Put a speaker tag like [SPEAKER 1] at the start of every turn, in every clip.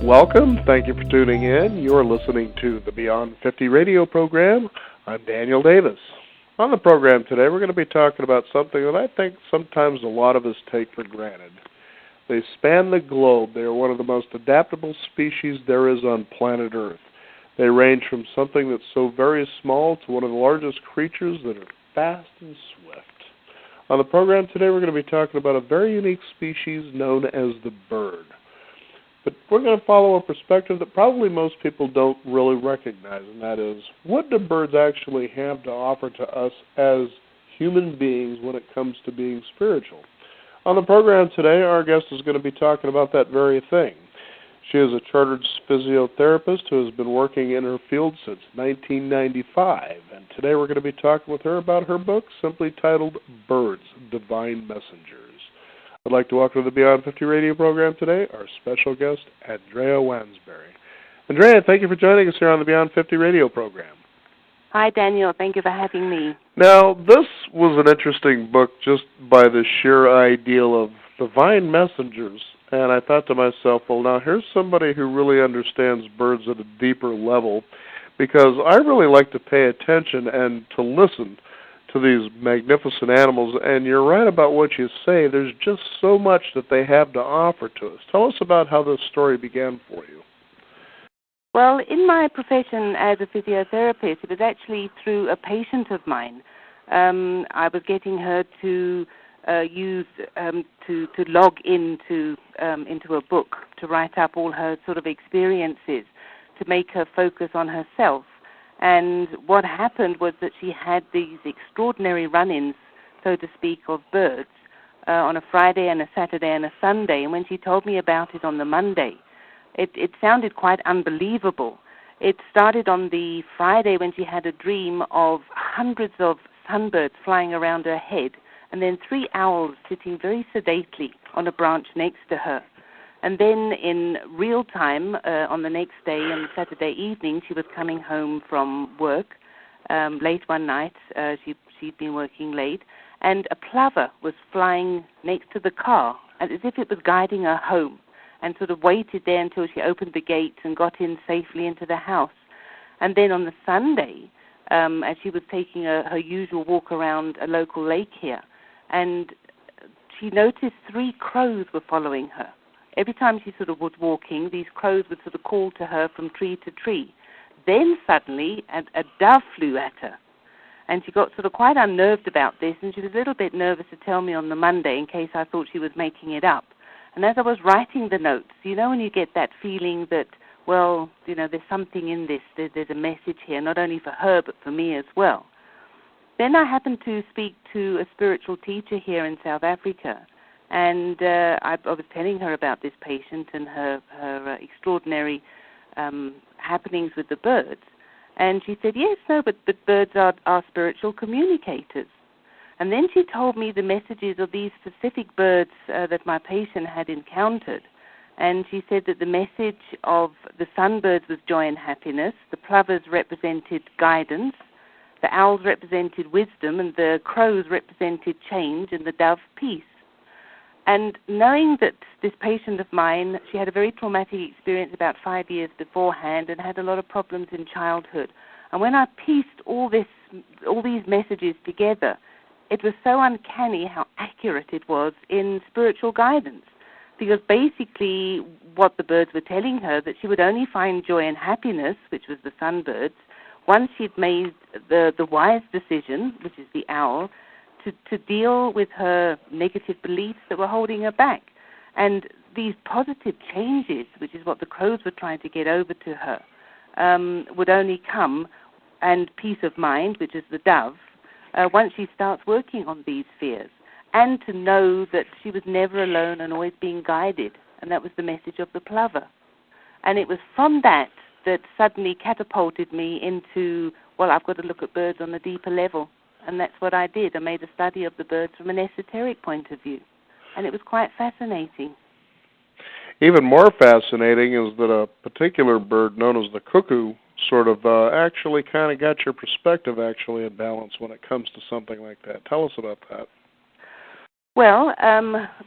[SPEAKER 1] Welcome. Thank you for tuning in. You're listening to the Beyond 50 radio program. I'm Daniel Davis. On the program today, we're going to be talking about something that I think sometimes a lot of us take for granted. They span the globe. They are one of the most adaptable species there is on planet Earth. They range from something that's so very small to one of the largest creatures that are fast and swift. On the program today, we're going to be talking about a very unique species known as the bird. But we're going to follow a perspective that probably most people don't really recognize, and that is, what do birds actually have to offer to us as human beings when it comes to being spiritual? On the program today, our guest is going to be talking about that very thing. She is a chartered physiotherapist who has been working in her field since 1995, and today we're going to be talking with her about her book, simply titled Birds, Divine Messengers. I'd like to welcome to the Beyond 50 radio program today our special guest, Andrea Wansbury. Andrea, thank you for joining us here on the Beyond 50 radio program.
[SPEAKER 2] Hi, Daniel. Thank you for having me.
[SPEAKER 1] Now, this was an interesting book just by the sheer ideal of divine messengers, and I thought to myself, well, now here's somebody who really understands birds at a deeper level, because I really like to pay attention and to listen to these magnificent animals, and you're right about what you say. There's just so much that they have to offer to us. Tell us about how this story began for you.
[SPEAKER 2] Well, in my profession as a physiotherapist, it was actually through a patient of mine. I was getting her to to log into a book to write up all her sort of experiences to make her focus on herself. And what happened was that she had these extraordinary run-ins, so to speak, of birds on a Friday and a Saturday and a Sunday. And when she told me about it on the Monday, it sounded quite unbelievable. It started on the Friday when she had a dream of hundreds of sunbirds flying around her head, and then 3 owls sitting very sedately on a branch next to her. And then in real time, on the next day, on Saturday evening, she was coming home from work late one night. She'd been working late, and a plover was flying next to the car, as if it was guiding her home, and sort of waited there until she opened the gate and got in safely into the house. And then on the Sunday, as she was taking her usual walk around a local lake here, and she noticed 3 crows were following her. Every time she sort of was walking, these crows would sort of call to her from tree to tree. Then suddenly, a dove flew at her. And she got sort of quite unnerved about this, and she was a little bit nervous to tell me on the Monday in case I thought she was making it up. And as I was writing the notes, you know when you get that feeling that, well, you know, there's something in this, there's a message here, not only for her, but for me as well. Then I happened to speak to a spiritual teacher here in South Africa, and I was telling her about this patient and her extraordinary happenings with the birds. And she said, yes, no, but birds are spiritual communicators. And then she told me the messages of these specific birds that my patient had encountered. And she said that the message of the sunbirds was joy and happiness, the plovers represented guidance, the owls represented wisdom, and the crows represented change, and the dove peace. And knowing that this patient of mine, she had a very traumatic experience about 5 years beforehand and had a lot of problems in childhood. And when I pieced all these messages together, it was so uncanny how accurate it was in spiritual guidance. Because basically what the birds were telling her, that she would only find joy and happiness, which was the sunbirds, once she'd made the wise decision, which is the owl, to deal with her negative beliefs that were holding her back. And these positive changes, which is what the crows were trying to get over to her, would only come, and peace of mind, which is the dove, once she starts working on these fears. And to know that she was never alone and always being guided. And that was the message of the plover. And it was from that suddenly catapulted me into, well, I've got to look at birds on a deeper level. And that's what I did. I made a study of the birds from an esoteric point of view. And it was quite fascinating.
[SPEAKER 1] Even more fascinating is that a particular bird known as the cuckoo sort of actually kind of got your perspective actually in balance when it comes to something like that. Tell us about that.
[SPEAKER 2] Well,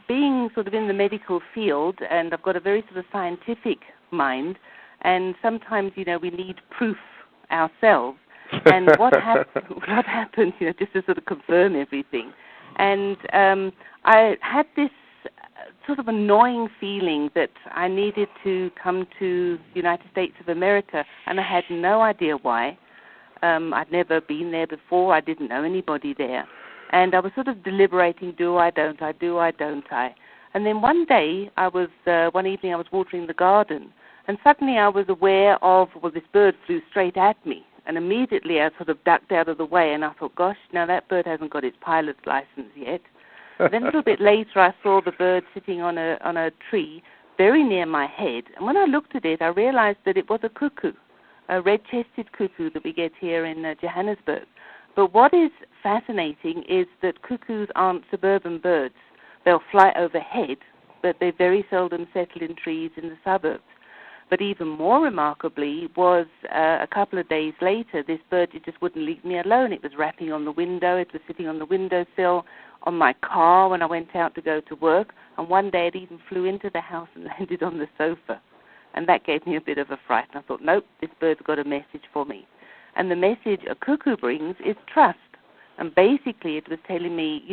[SPEAKER 2] being sort of in the medical field, and I've got a very sort of scientific mind, and sometimes, we need proof ourselves. And what happened, just to sort of confirm everything. And I had this sort of annoying feeling that I needed to come to the United States of America, and I had no idea why. I'd never been there before. I didn't know anybody there. And I was sort of deliberating, do I, don't I, do I, don't I? And then one evening I was watering the garden, and suddenly I was aware of, this bird flew straight at me. And immediately I sort of ducked out of the way, and I thought, gosh, now that bird hasn't got its pilot's license yet. Then a little bit later I saw the bird sitting on a tree very near my head. And when I looked at it, I realized that it was a cuckoo, a red-chested cuckoo that we get here in Johannesburg. But what is fascinating is that cuckoos aren't suburban birds. They'll fly overhead, but they very seldom settle in trees in the suburbs. But even more remarkably was a couple of days later, this bird, it just wouldn't leave me alone. It was rapping on the window. It was sitting on the windowsill on my car when I went out to go to work. And one day it even flew into the house and landed on the sofa. And that gave me a bit of a fright. And I thought, nope, this bird's got a message for me. And the message a cuckoo brings is trust. And basically it was telling me,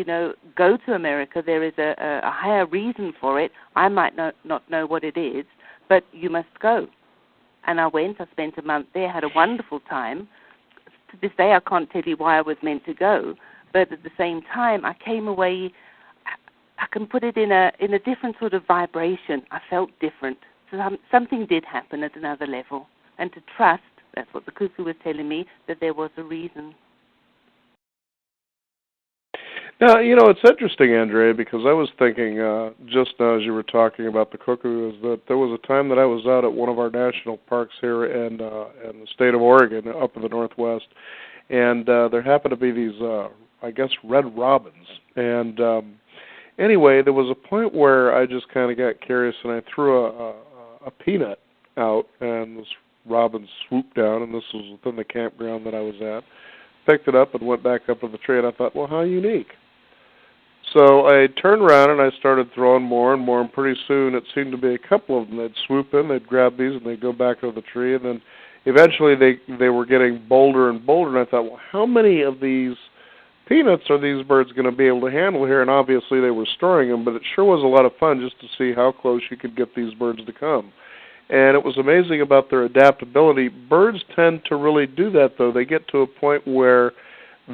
[SPEAKER 2] go to America. There is a higher reason for it. I might not know what it is, but you must go. And I went. I spent a month there, had a wonderful time. To this day, I can't tell you why I was meant to go, but at the same time, I came away, I can put it in a different sort of vibration. I felt different. So something did happen at another level. And to trust, that's what the cuckoo was telling me, that there was a reason.
[SPEAKER 1] Now, it's interesting, Andrea, because I was thinking just now as you were talking about the cuckoo, is that there was a time that I was out at one of our national parks here in the state of Oregon, up in the Northwest, and there happened to be these, red robins. And anyway, there was a point where I just kind of got curious, and I threw a peanut out, and this robin swooped down, and this was within the campground that I was at. Picked it up and went back up to the tree, and I thought, well, how unique. So I turned around and I started throwing more and more, and pretty soon it seemed to be a couple of them. They'd swoop in, they'd grab these, and they'd go back over the tree, and then eventually they were getting bolder and bolder, and I thought, well, how many of these peanuts are these birds going to be able to handle here? And obviously they were storing them, but it sure was a lot of fun just to see how close you could get these birds to come. And it was amazing about their adaptability. Birds tend to really do that, though. They get to a point where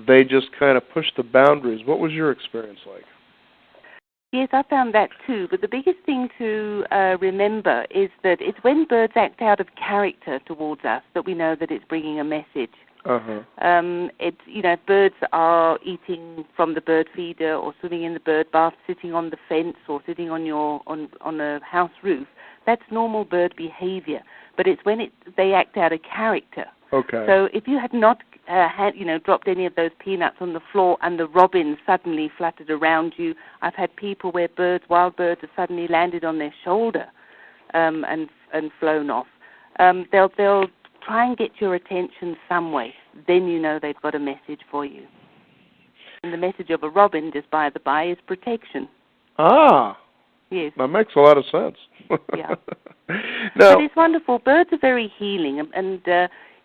[SPEAKER 1] they just kind of push the boundaries. What was your experience like?
[SPEAKER 2] Yes, I found that too. But the biggest thing to remember is that it's when birds act out of character towards us that we know that it's bringing a message.
[SPEAKER 1] Uh-huh.
[SPEAKER 2] If birds are eating from the bird feeder or swimming in the bird bath, sitting on the fence or sitting on a house roof, that's normal bird behavior. But it's when they act out of character.
[SPEAKER 1] Okay.
[SPEAKER 2] So if you had not dropped any of those peanuts on the floor and the robins suddenly fluttered around you, I've had people where wild birds have suddenly landed on their shoulder and flown off. They'll try and get your attention some way. Then you know they've got a message for you. And the message of a robin, just by the by, is protection.
[SPEAKER 1] Ah.
[SPEAKER 2] Yes.
[SPEAKER 1] That makes a lot of sense.
[SPEAKER 2] Yeah.
[SPEAKER 1] Now,
[SPEAKER 2] but it's wonderful. Birds are very healing, and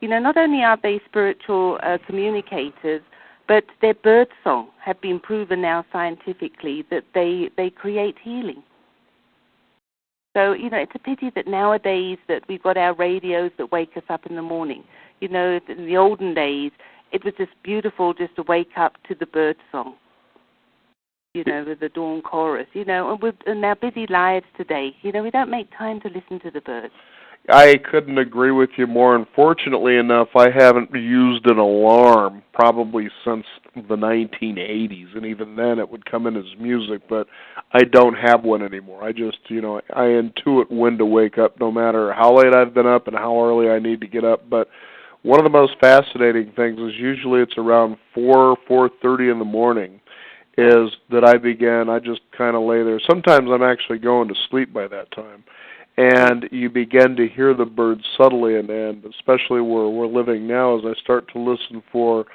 [SPEAKER 2] not only are they spiritual communicators, but their bird song have been proven now scientifically that they create healing. So, it's a pity that nowadays that we've got our radios that wake us up in the morning. In the olden days, it was just beautiful just to wake up to the bird song, with the dawn chorus, and in our busy lives today, we don't make time to listen to the birds.
[SPEAKER 1] I couldn't agree with you more. Unfortunately enough, I haven't used an alarm probably since the 1980s, and even then it would come in as music, but I don't have one anymore. I just, I intuit when to wake up no matter how late I've been up and how early I need to get up. But one of the most fascinating things is usually it's around 4:30 in the morning is that I just kind of lay there. Sometimes I'm actually going to sleep by that time. And you begin to hear the birds subtly, and especially where we're living now, as I start to listen for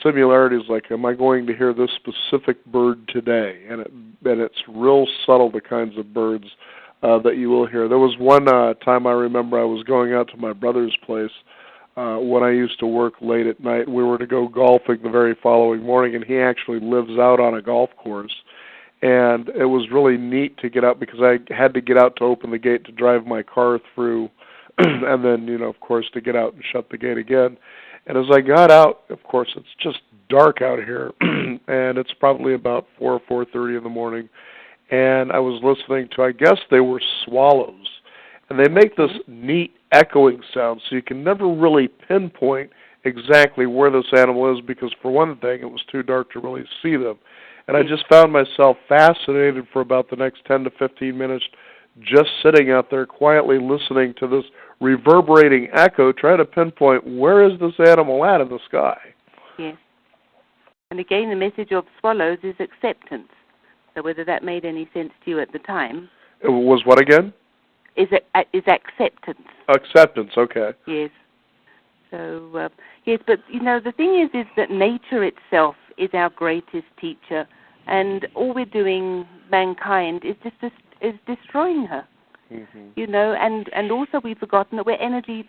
[SPEAKER 1] similarities, like, am I going to hear this specific bird today? And it's real subtle, the kinds of birds that you will hear. There was one time I remember I was going out to my brother's place when I used to work late at night. We were to go golfing the very following morning, and he actually lives out on a golf course. And it was really neat to get out because I had to get out to open the gate to drive my car through, and then, of course, to get out and shut the gate again. And as I got out, of course, it's just dark out here, and it's probably about 4 or 4:30 in the morning, and I was listening to, I guess they were swallows, and they make this neat echoing sound, so you can never really pinpoint exactly where this animal is because, for one thing, it was too dark to really see them. And I just found myself fascinated for about the next 10 to 15 minutes just sitting out there quietly listening to this reverberating echo, trying to pinpoint where is this animal at in the sky.
[SPEAKER 2] Yes. And again, the message of swallows is acceptance. So whether that made any sense to you at the time.
[SPEAKER 1] It was what again?
[SPEAKER 2] Is acceptance.
[SPEAKER 1] Acceptance, okay.
[SPEAKER 2] Yes. So, yes, but, the thing is that nature itself is our greatest teacher, and all we're doing, mankind, is destroying her. Mm-hmm. And also we've forgotten that we're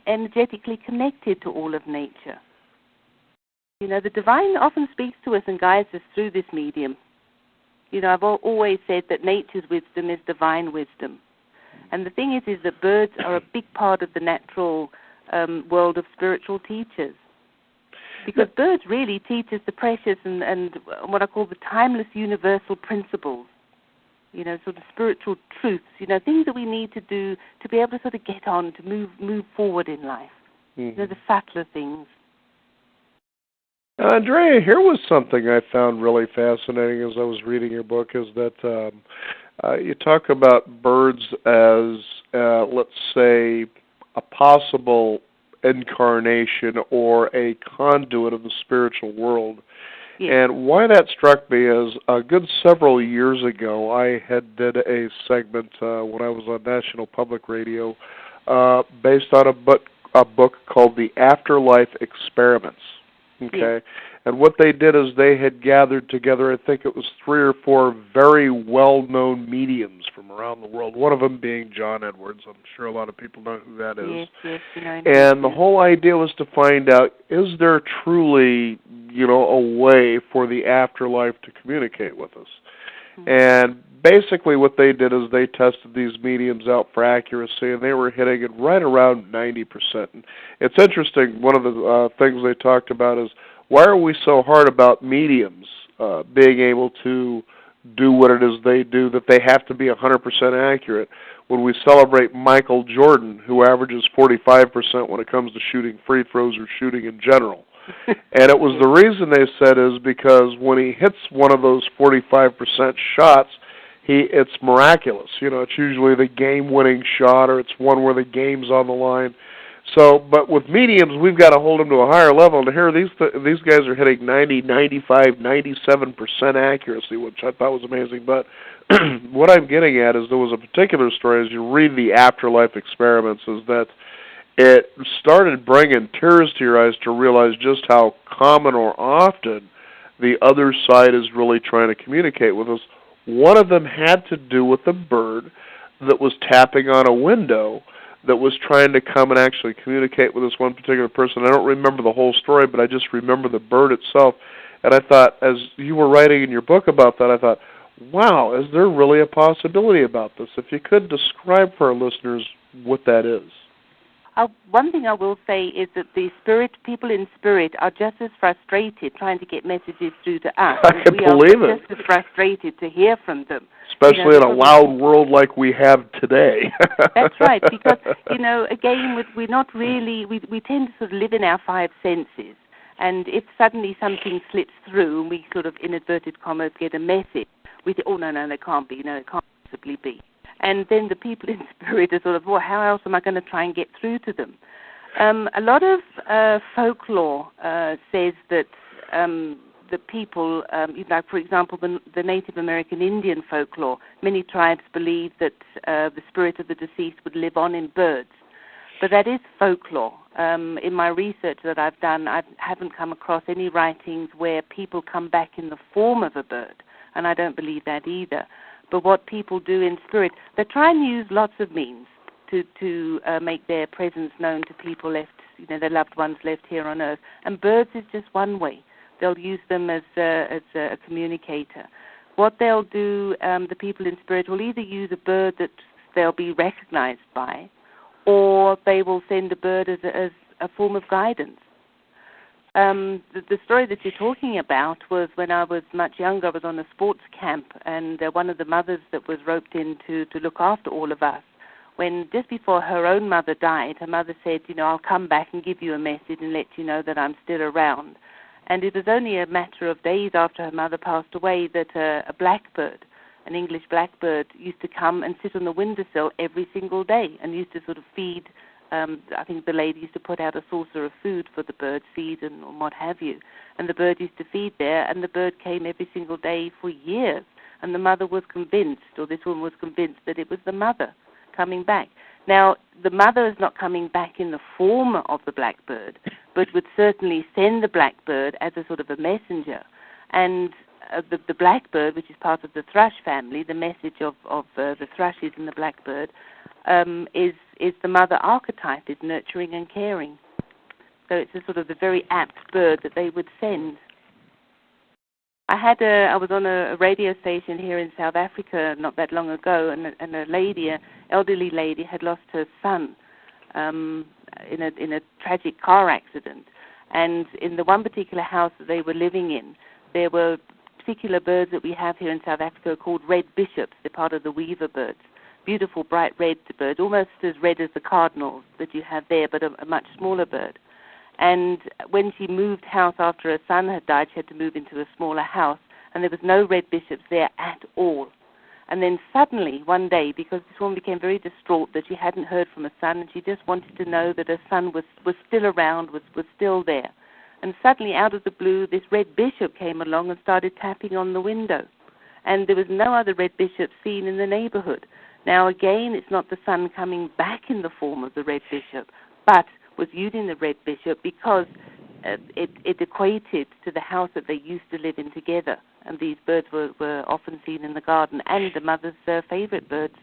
[SPEAKER 2] energetically connected to all of nature. The divine often speaks to us and guides us through this medium. I've always said that nature's wisdom is divine wisdom. And the thing is that birds are a big part of the natural world of spiritual teachers. Because birds really teach us the precious and what I call the timeless universal principles. Sort of spiritual truths, things that we need to do to be able to sort of get on, to move forward in life. Mm-hmm. The subtler things.
[SPEAKER 1] Andrea, here was something I found really fascinating as I was reading your book, is that you talk about birds as, let's say, a possible incarnation or a conduit of the spiritual world. Yes. And why that struck me is a good several years ago, I had did a segment when I was on National Public Radio based on a book called The Afterlife Experiments. Okay, yes. And what they did is they had gathered together, I think it was 3 or 4 very well-known mediums from around the world, one of them being John Edwards. I'm sure a lot of people know who that is.
[SPEAKER 2] Yes,
[SPEAKER 1] And the whole idea was to find out, is there truly, a way for the afterlife to communicate with us? Mm-hmm. And basically what they did is they tested these mediums out for accuracy, and they were hitting it right around 90%. And it's interesting, one of the things they talked about is, why are we so hard about mediums being able to do what it is they do, that they have to be 100% accurate, when we celebrate Michael Jordan, who averages 45% when it comes to shooting free throws or shooting in general? And it was the reason they said is because when he hits one of those 45% shots, it's miraculous. It's usually the game-winning shot, or it's one where the game's on the line. So, but with mediums, we've got to hold them to a higher level. To hear these guys are hitting 90, 95, 97% accuracy, which I thought was amazing. But what I'm getting at is there was a particular story, as you read the Afterlife Experiments, is that it started bringing tears to your eyes to realize just how common or often the other side is really trying to communicate with us. One of them had to do with a bird that was tapping on a window that was trying to come and actually communicate with this one particular person. I don't remember the whole story, but I just remember the bird itself. And I thought, as you were writing in your book about that, I thought, wow, is there really a possibility about this? If you could describe for our listeners what that is.
[SPEAKER 2] One thing I will say is that people in spirit are just as frustrated trying to get messages through to us.
[SPEAKER 1] I can believe it.
[SPEAKER 2] Just as frustrated to hear from them.
[SPEAKER 1] Especially in a loud world like we have today.
[SPEAKER 2] That's right, because, again, we're not really, we tend to sort of live in our 5 senses. And if suddenly something slips through and we sort of, in inverted commas, get a message, we think, oh, no, it can't be. No, it can't possibly be. And then the people in spirit are sort of, well, how else am I going to try and get through to them? A lot of folklore says that the people, like, for example, the Native American Indian folklore, many tribes believe that the spirit of the deceased would live on in birds. But that is folklore. In my research that I've done, I haven't come across any writings where people come back in the form of a bird, and I don't believe that either. But what people do in spirit, they try and use lots of means to make their presence known to people left, their loved ones left here on Earth. And birds is just one way. They'll use them as a communicator. What they'll do, the people in spirit will either use a bird that they'll be recognized by, or they will send a bird as a form of guidance. The story that you're talking about was when I was much younger. I was on a sports camp, and one of the mothers that was roped in to look after all of us, when just before her own mother died, her mother said, I'll come back and give you a message and let you know that I'm still around. And it was only a matter of days after her mother passed away that a blackbird, an English blackbird, used to come and sit on the windowsill every single day and used to sort of feed. I think the lady used to put out a saucer of food for the bird, seed and what have you. And the bird used to feed there, and the bird came every single day for years. And the mother was convinced, or this woman was convinced, that it was the mother coming back. Now, the mother is not coming back in the form of the blackbird, but would certainly send the blackbird as a sort of a messenger. And the blackbird, which is part of the thrush family, the message of the thrushes and the blackbird, is the mother archetype, is nurturing and caring. So it's a sort of a very apt bird that they would send. I was on a radio station here in South Africa not that long ago, and a lady, an elderly lady, had lost her son in a tragic car accident. And in the one particular house that they were living in, there were particular birds that we have here in South Africa called red bishops. They're part of the weaver birds. Beautiful, bright red birds, almost as red as the cardinals that you have there, but a much smaller bird. And when she moved house after her son had died, she had to move into a smaller house, and there was no red bishops there at all. And then suddenly, one day, because this woman became very distraught that she hadn't heard from her son, and she just wanted to know that her son was still around, was still there. And suddenly, out of the blue, this red bishop came along and started tapping on the window. And there was no other red bishop seen in the neighborhood. Now, again, it's not the son coming back in the form of the red bishop, but was using the red bishop because it equated to the house that they used to live in together. And these birds were often seen in the garden, and the mother's favorite birds.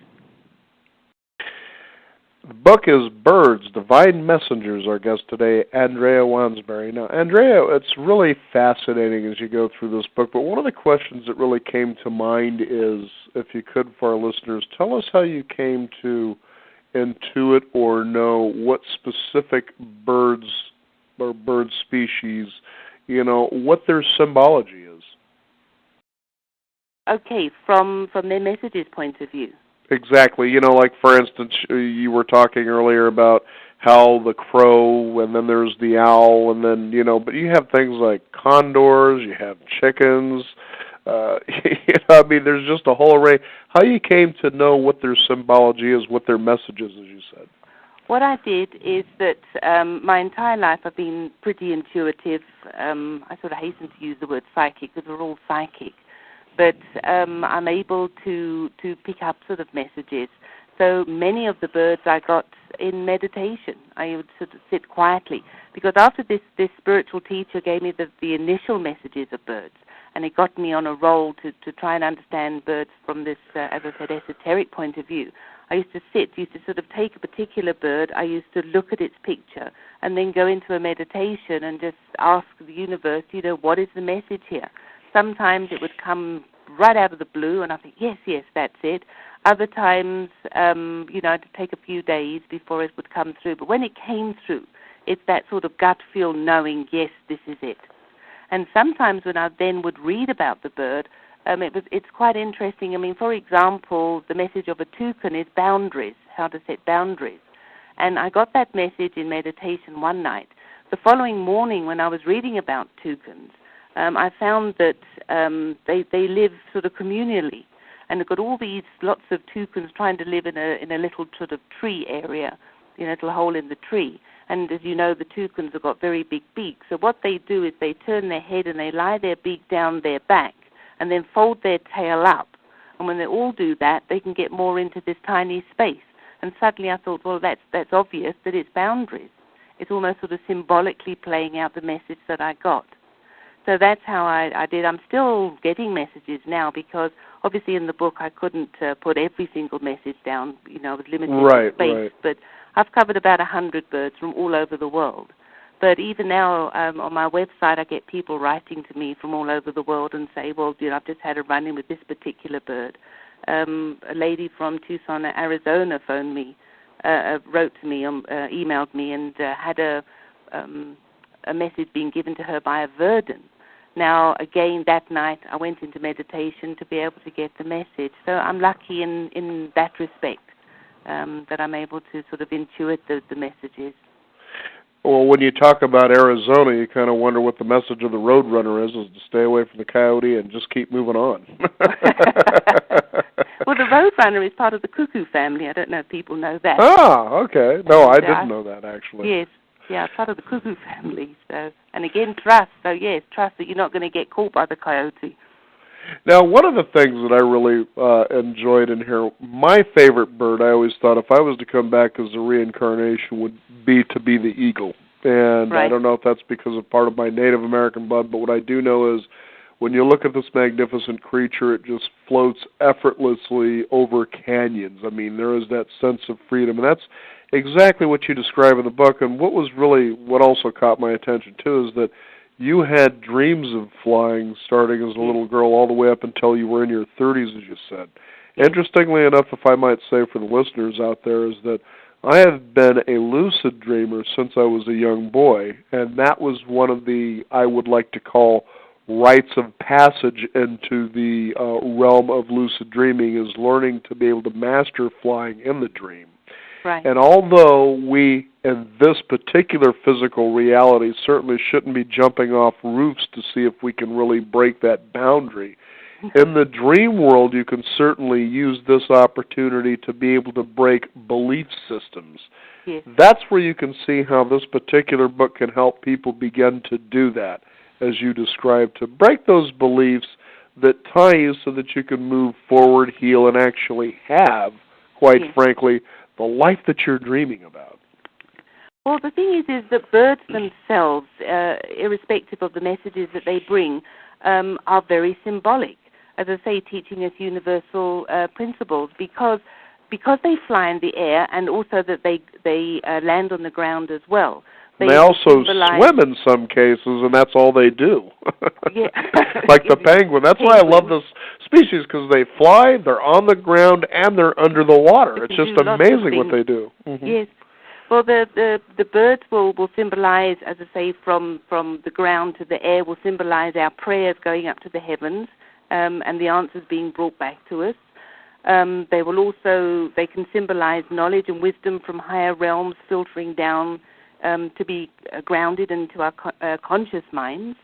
[SPEAKER 1] The book is Birds, Divine Messengers, our guest today, Andrea Wansbury. Now, Andrea, it's really fascinating as you go through this book, but one of the questions that really came to mind is, if you could, for our listeners, tell us how you came to intuit or know what specific birds or bird species, what their symbology is.
[SPEAKER 2] Okay, from their messages point of view.
[SPEAKER 1] Exactly. Like, for instance, you were talking earlier about how the crow, and then there's the owl, and then, but you have things like condors, you have chickens, there's just a whole array. How you came to know what their symbology is, what their message is, as you said?
[SPEAKER 2] What I did is that my entire life I've been pretty intuitive. I sort of hasten to use the word psychic because we're all psychic. But I'm able to pick up sort of messages. So many of the birds I got in meditation. I would sort of sit quietly. Because after this spiritual teacher gave me the initial messages of birds, and it got me on a roll to try and understand birds from this, as I said, esoteric point of view. I used to sort of take a particular bird, I used to look at its picture, and then go into a meditation and just ask the universe, what is the message here? Sometimes it would come right out of the blue, and I think, yes, that's it. Other times, I'd take a few days before it would come through. But when it came through, it's that sort of gut feel knowing, yes, this is it. And sometimes when I then would read about the bird, it's quite interesting. I mean, for example, the message of a toucan is boundaries, how to set boundaries. And I got that message in meditation one night. The following morning, when I was reading about toucans, I found that they live sort of communally, and they've got all these lots of toucans trying to live in a little sort of tree area, in a little hole in the tree. And as you know, the toucans have got very big beaks. So what they do is they turn their head and they lie their beak down their back, and then fold their tail up. And when they all do that, they can get more into this tiny space. And suddenly I thought, well, that's obvious that it's boundaries. It's almost sort of symbolically playing out the message that I got. So that's how I did. I'm still getting messages now because obviously in the book I couldn't put every single message down, with limited space.
[SPEAKER 1] Right.
[SPEAKER 2] But I've covered about 100 birds from all over the world. But even now on my website I get people writing to me from all over the world and say, well, I've just had a run-in with this particular bird. A lady from Tucson, Arizona phoned me, wrote to me, emailed me, and had a message being given to her by a verdin. Now, again, that night I went into meditation to be able to get the message. So I'm lucky in that respect, that I'm able to sort of intuit the messages.
[SPEAKER 1] Well, when you talk about Arizona, you kind of wonder what the message of the Roadrunner is to stay away from the coyote and just keep moving on.
[SPEAKER 2] Well, the Roadrunner is part of the cuckoo family. I don't know if people know that.
[SPEAKER 1] Ah, okay. No, I didn't know that, actually.
[SPEAKER 2] Yes. Yeah, it's part of the cuckoo family. So, and again, trust. So, yes, trust that you're not going to get caught by the coyote.
[SPEAKER 1] Now, one of the things that I really enjoyed in here, my favorite bird, I always thought if I was to come back as a reincarnation would be to be the eagle. And
[SPEAKER 2] right.
[SPEAKER 1] I don't know if that's because of part of my Native American blood, but what I do know is when you look at this magnificent creature, it just floats effortlessly over canyons. I mean, there is that sense of freedom, and that's exactly what you describe in the book. And what also caught my attention, too, is that you had dreams of flying starting as a little girl all the way up until you were in your 30s, as you said. Interestingly enough, if I might say for the listeners out there, is that I have been a lucid dreamer since I was a young boy, and that was one of the, I would like to call, rites of passage into the realm of lucid dreaming, is learning to be able to master flying in the dream.
[SPEAKER 2] Right.
[SPEAKER 1] And although we, in this particular physical reality, certainly shouldn't be jumping off roofs to see if we can really break that boundary, in the dream world you can certainly use this opportunity to be able to break belief systems.
[SPEAKER 2] Yes.
[SPEAKER 1] That's where you can see how this particular book can help people begin to do that, as you described, to break those beliefs that tie you so that you can move forward, heal, and actually have, quite frankly, the life that you're dreaming about.
[SPEAKER 2] Well, the thing is that birds themselves, irrespective of the messages that they bring, are very symbolic. As I say, teaching us universal principles because they fly in the air and also that they land on the ground as well.
[SPEAKER 1] They also swim in some cases, and that's all they do.
[SPEAKER 2] Yeah.
[SPEAKER 1] Like the penguin. That's why I love this species, because they fly, they're on the ground, and they're under the water. It's just amazing what they do. Mm-hmm.
[SPEAKER 2] Yes. Well, the birds will symbolize, as I say, from the ground to the air, will symbolize our prayers going up to the heavens, and the answers being brought back to us. They can symbolize knowledge and wisdom from higher realms filtering down to be grounded into our conscious minds.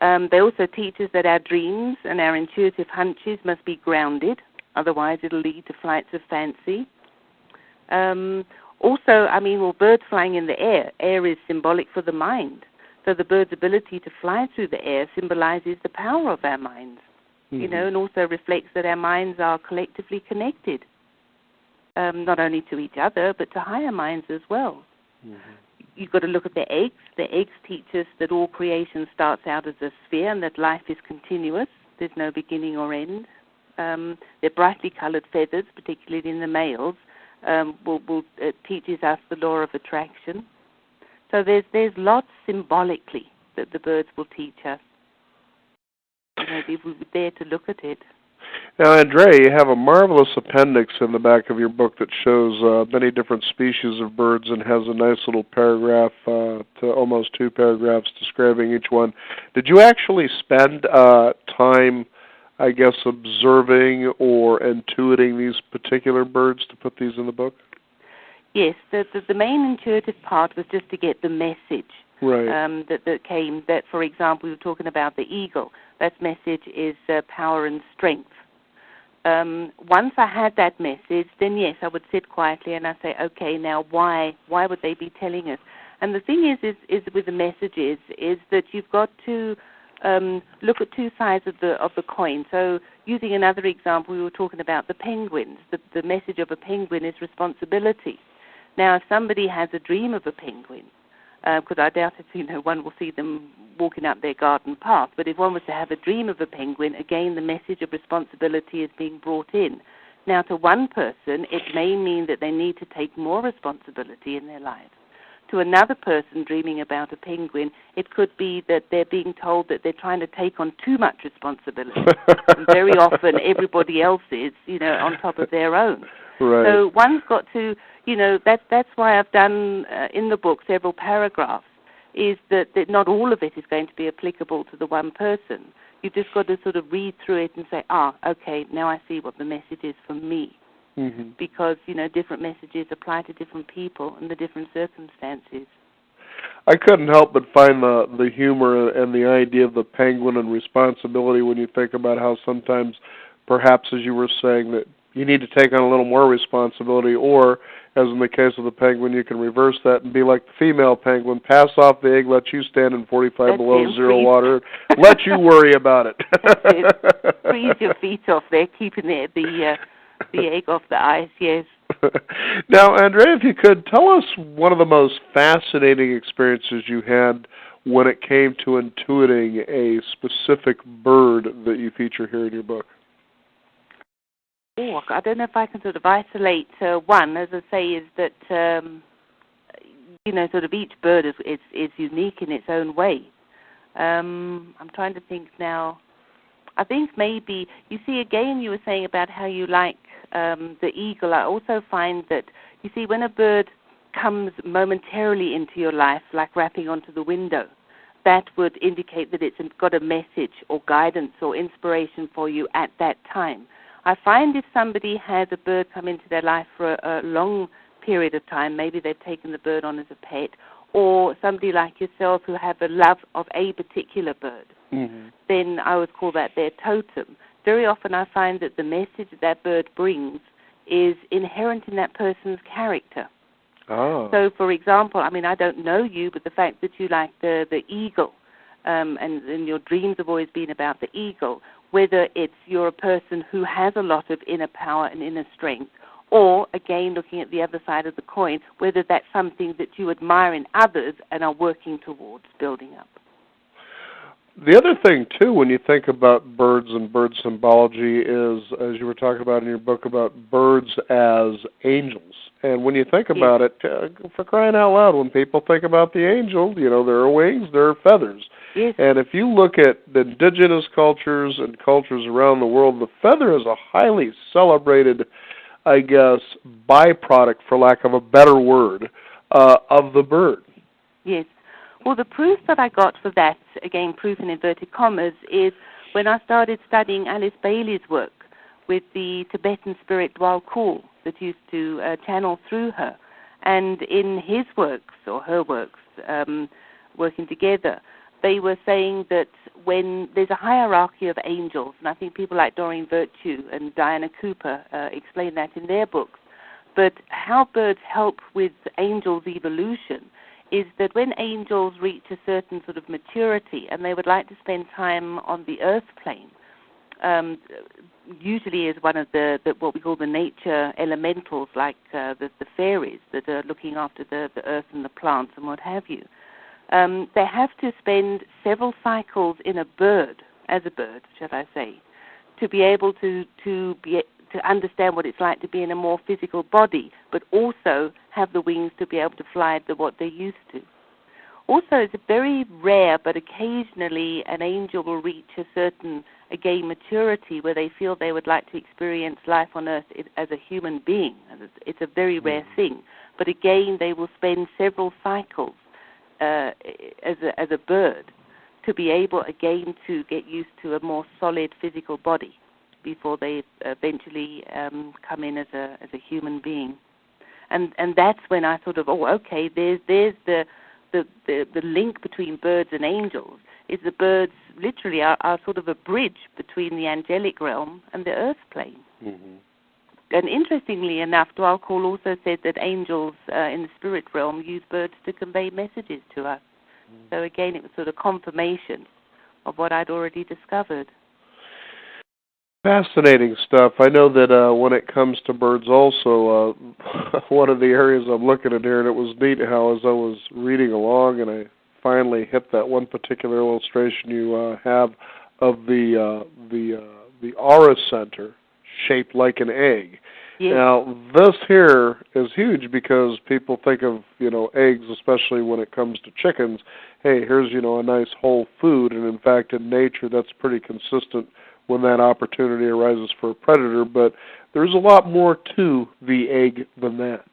[SPEAKER 2] They also teach us that our dreams and our intuitive hunches must be grounded, otherwise it'll lead to flights of fancy. Birds flying in the air. Air is symbolic for the mind. So the bird's ability to fly through the air symbolizes the power of our minds, and also reflects that our minds are collectively connected, not only to each other, but to higher minds as well. Mm-hmm. You've got to look at the eggs. The eggs teach us that all creation starts out as a sphere and that life is continuous. There's no beginning or end. Their brightly colored feathers, particularly in the males, it teaches us the law of attraction. So there's lots symbolically that the birds will teach us. If we were there to look at it.
[SPEAKER 1] Now, Andrea, you have a marvelous appendix in the back of your book that shows many different species of birds and has a nice little paragraph, to almost 2 paragraphs describing each one. Did you actually spend time, I guess, observing or intuiting these particular birds to put these in the book?
[SPEAKER 2] Yes, the main intuitive part was just to get the message.
[SPEAKER 1] Right.
[SPEAKER 2] That came. That, for example, we were talking about the eagle. That message is power and strength. Once I had that message, then yes, I would sit quietly and I say, okay, now why would they be telling us? And the thing is with the messages is that you've got to look at 2 sides of the coin. So using another example, we were talking about the penguins. The message of a penguin is responsibility. Now, if somebody has a dream of a penguin, because I doubt if, one will see them walking up their garden path. But if one was to have a dream of a penguin, again, the message of responsibility is being brought in. Now, to one person, it may mean that they need to take more responsibility in their lives. To another person dreaming about a penguin, it could be that they're being told that they're trying to take on too much responsibility. And very often everybody else is, on top of their own.
[SPEAKER 1] Right.
[SPEAKER 2] So one's got to, that's why I've done in the book several paragraphs, is that not all of it is going to be applicable to the one person. You've just got to sort of read through it and say, okay, now I see what the message is for me. Mm-hmm. Because, different messages apply to different people and the different circumstances.
[SPEAKER 1] I couldn't help but find the humor and the idea of the penguin and responsibility when you think about how sometimes, perhaps as you were saying, that you need to take on a little more responsibility, or, as in the case of the penguin, you can reverse that and be like the female penguin, pass off the egg, let you stand in 45 below zero water, let you worry about it.
[SPEAKER 2] Freeze your feet off there, keeping the egg off the ice, yes.
[SPEAKER 1] Now, Andrea, if you could, tell us one of the most fascinating experiences you had when it came to intuiting a specific bird that you feature here in your book.
[SPEAKER 2] Oh, I don't know if I can sort of isolate one. As I say, is that, sort of each bird is unique in its own way. I'm trying to think now. I think maybe, you see, again, you were saying about how you like the eagle. I also find that, you see, when a bird comes momentarily into your life, like rapping onto the window, that would indicate that it's got a message or guidance or inspiration for you at that time. I find if somebody has a bird come into their life for a long period of time, maybe they've taken the bird on as a pet, or somebody like yourself who have a love of a particular bird, then I would call that their totem. Very often I find that the message that bird brings is inherent in that person's character. Oh. So, for example, I don't know you, but the fact that you like the eagle, and your dreams have always been about the eagle, whether it's you're a person who has a lot of inner power and inner strength, or, again, looking at the other side of the coin, whether that's something that you admire in others and are working towards building up.
[SPEAKER 1] The other thing, too, when you think about birds and bird symbology is, as you were talking about in your book, about birds as angels. And when you think about it, for crying out loud, when people think about the angel, there are wings, there are feathers. Yes. And if you look at the indigenous cultures and cultures around the world, the feather is a highly celebrated, I guess, byproduct, for lack of a better word, of the bird. Yes.
[SPEAKER 2] Well, the proof that I got for that, again, proof in inverted commas, is when I started studying Alice Bailey's work with the Tibetan spirit Dwal Kul that used to channel through her. And in his works, or her works, working together, they were saying that when there's a hierarchy of angels, and I think people like Doreen Virtue and Diana Cooper explain that in their books, but how birds help with angels' evolution is that when angels reach a certain sort of maturity and they would like to spend time on the earth plane, usually is one of the what we call the nature elementals, like the fairies that are looking after the earth and the plants and what have you. They have to spend several cycles in a bird, as a bird, shall I say, to be able to understand what it's like to be in a more physical body, but also have the wings to be able to fly what they're used to. Also, it's very rare, but occasionally an angel will reach a certain, again, maturity where they feel they would like to experience life on Earth as a human being. It's a very rare thing. But again, they will spend several cycles as a bird to be able, again, to get used to a more solid physical body before they eventually come in as a human being. And that's when I sort of, there's the link between birds and angels, is the birds literally are sort of a bridge between the angelic realm and the earth plane. Mm-hmm. And interestingly enough, Dwal Kul also said that angels in the spirit realm use birds to convey messages to us. Mm-hmm. So again, it was sort of confirmation of what I'd already discovered.
[SPEAKER 1] Fascinating stuff. I know that when it comes to birds also, one of the areas I'm looking at here, and it was neat how as I was reading along and I finally hit that one particular illustration you have of the aura center shaped like an egg.
[SPEAKER 2] Yes.
[SPEAKER 1] Now, this here is huge because people think of, eggs, especially when it comes to chickens. Hey, here's, a nice whole food, and in fact, in nature, that's pretty consistent when that opportunity arises for a predator, but there's a lot more to the egg than that.